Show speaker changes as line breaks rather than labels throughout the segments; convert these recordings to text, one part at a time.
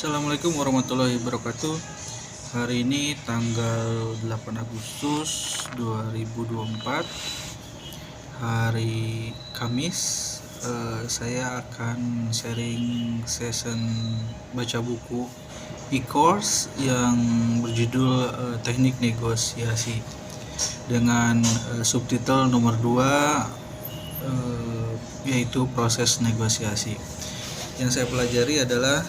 Assalamualaikum warahmatullahi wabarakatuh. Hari ini tanggal 8 Agustus 2024, hari Kamis. Saya akan sharing session baca buku e-course yang berjudul Teknik Negosiasi dengan subtitle nomor 2, yaitu proses negosiasi. Yang saya pelajari adalah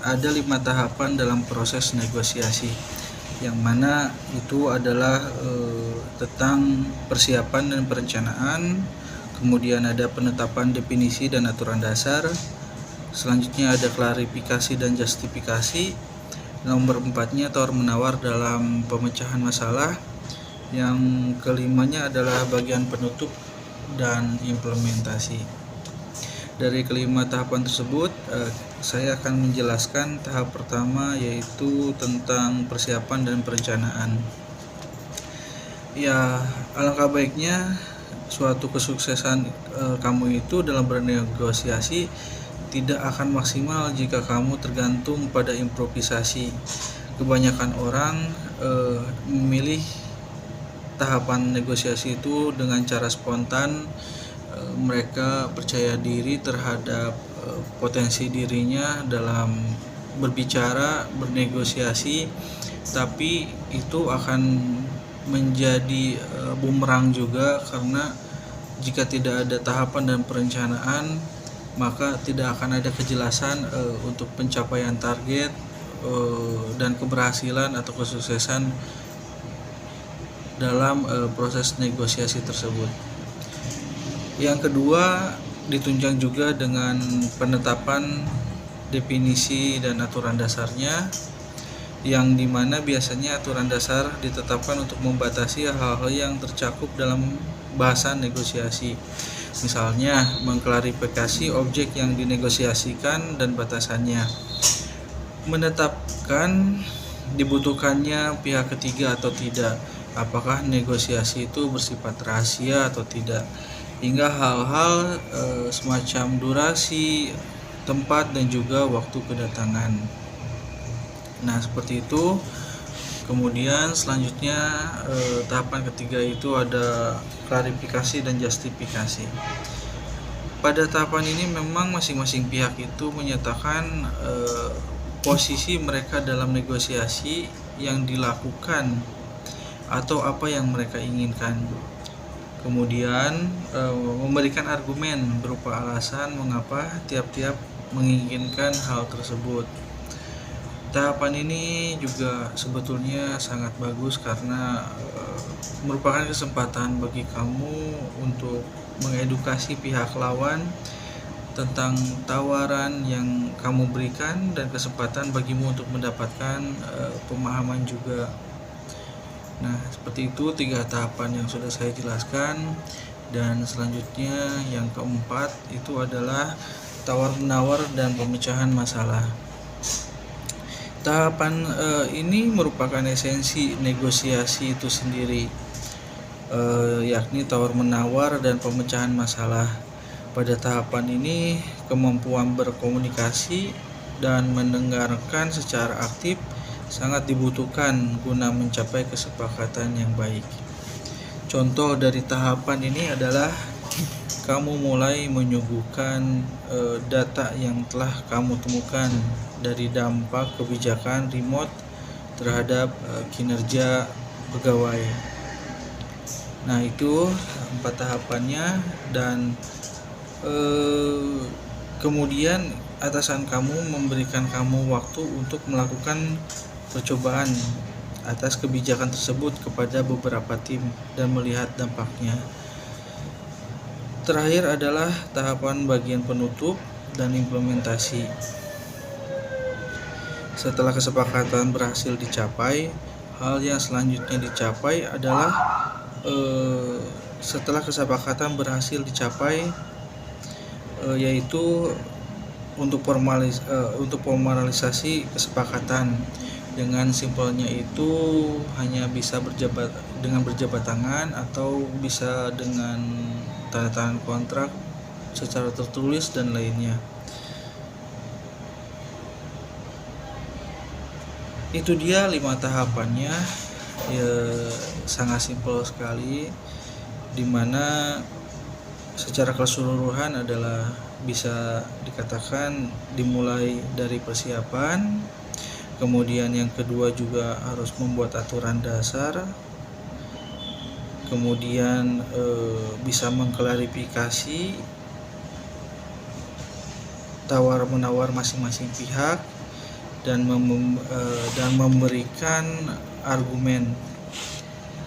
ada 5 tahapan dalam proses negosiasi, yang mana itu adalah tentang persiapan dan perencanaan, kemudian ada penetapan definisi dan aturan dasar, selanjutnya ada klarifikasi dan justifikasi, nomor 4-nya tawar-menawar dalam pemecahan masalah, yang kelimanya adalah bagian penutup dan implementasi. Dari kelima tahapan tersebut, saya akan menjelaskan tahap pertama, yaitu tentang persiapan dan perencanaan. Ya, alangkah baiknya suatu kesuksesan kamu itu dalam bernegosiasi tidak akan maksimal jika kamu tergantung pada improvisasi. Kebanyakan orang memilih tahapan negosiasi itu dengan cara spontan. Mereka percaya diri terhadap potensi dirinya dalam berbicara, bernegosiasi, tapi itu akan menjadi bumerang juga, karena jika tidak ada tahapan dan perencanaan, maka tidak akan ada kejelasan untuk pencapaian target dan keberhasilan atau kesuksesan dalam proses negosiasi tersebut. Yang kedua, ditunjang juga dengan penetapan definisi dan aturan dasarnya, yang dimana biasanya aturan dasar ditetapkan untuk membatasi hal-hal yang tercakup dalam bahasan negosiasi. Misalnya, mengklarifikasi objek yang dinegosiasikan dan batasannya, menetapkan dibutuhkannya pihak ketiga atau tidak, apakah negosiasi itu bersifat rahasia atau tidak, hingga hal-hal semacam durasi, tempat, dan juga waktu kedatangan. Nah, seperti itu. Kemudian selanjutnya tahapan ketiga itu ada klarifikasi dan justifikasi. Pada tahapan ini memang masing-masing pihak itu menyatakan posisi mereka dalam negosiasi yang dilakukan atau apa yang mereka inginkan. Kemudian memberikan argumen berupa alasan mengapa tiap-tiap menginginkan hal tersebut. Tahapan ini juga sebetulnya sangat bagus karena merupakan kesempatan bagi kamu untuk mengedukasi pihak lawan tentang tawaran yang kamu berikan, dan kesempatan bagimu untuk mendapatkan pemahaman juga. Nah, seperti itu 3 tahapan yang sudah saya jelaskan. Dan selanjutnya yang keempat itu adalah tawar-menawar dan pemecahan masalah. Tahapan ini merupakan esensi negosiasi itu sendiri, yakni tawar-menawar dan pemecahan masalah. Pada tahapan ini, kemampuan berkomunikasi dan mendengarkan secara aktif sangat dibutuhkan guna mencapai kesepakatan yang baik. Contoh dari tahapan ini adalah kamu mulai menyuguhkan data yang telah kamu temukan dari dampak kebijakan remote terhadap kinerja pegawai. Nah, itu 4 tahapannya. Dan kemudian atasan kamu memberikan kamu waktu untuk melakukan percobaan atas kebijakan tersebut kepada beberapa tim dan melihat dampaknya. Terakhir adalah tahapan bagian penutup dan implementasi. Setelah kesepakatan berhasil dicapai, hal yang selanjutnya dicapai adalah yaitu untuk formalisasi kesepakatan. Dengan simpelnya itu hanya bisa berjabat tangan, atau bisa dengan tanda tangan kontrak secara tertulis dan lainnya. Itu dia 5 tahapannya, ya sangat simpel sekali, dimana secara keseluruhan adalah bisa dikatakan dimulai dari persiapan, kemudian yang kedua juga harus membuat aturan dasar, kemudian bisa mengklarifikasi tawar-menawar masing-masing pihak dan memberikan argumen.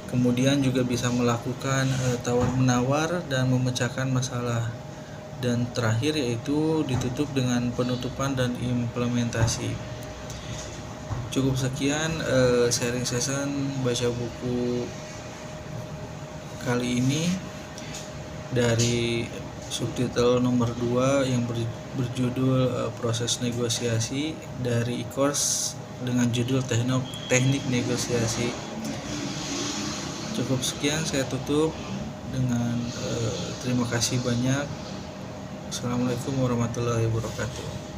Kemudian juga bisa melakukan tawar-menawar dan memecahkan masalah. Dan terakhir yaitu ditutup dengan penutupan dan implementasi. Cukup sekian sharing session baca buku kali ini dari subtitle nomor 2 yang berjudul proses negosiasi dari e-course dengan judul teknik negosiasi. Cukup sekian, saya tutup dengan terima kasih banyak. Assalamualaikum warahmatullahi wabarakatuh.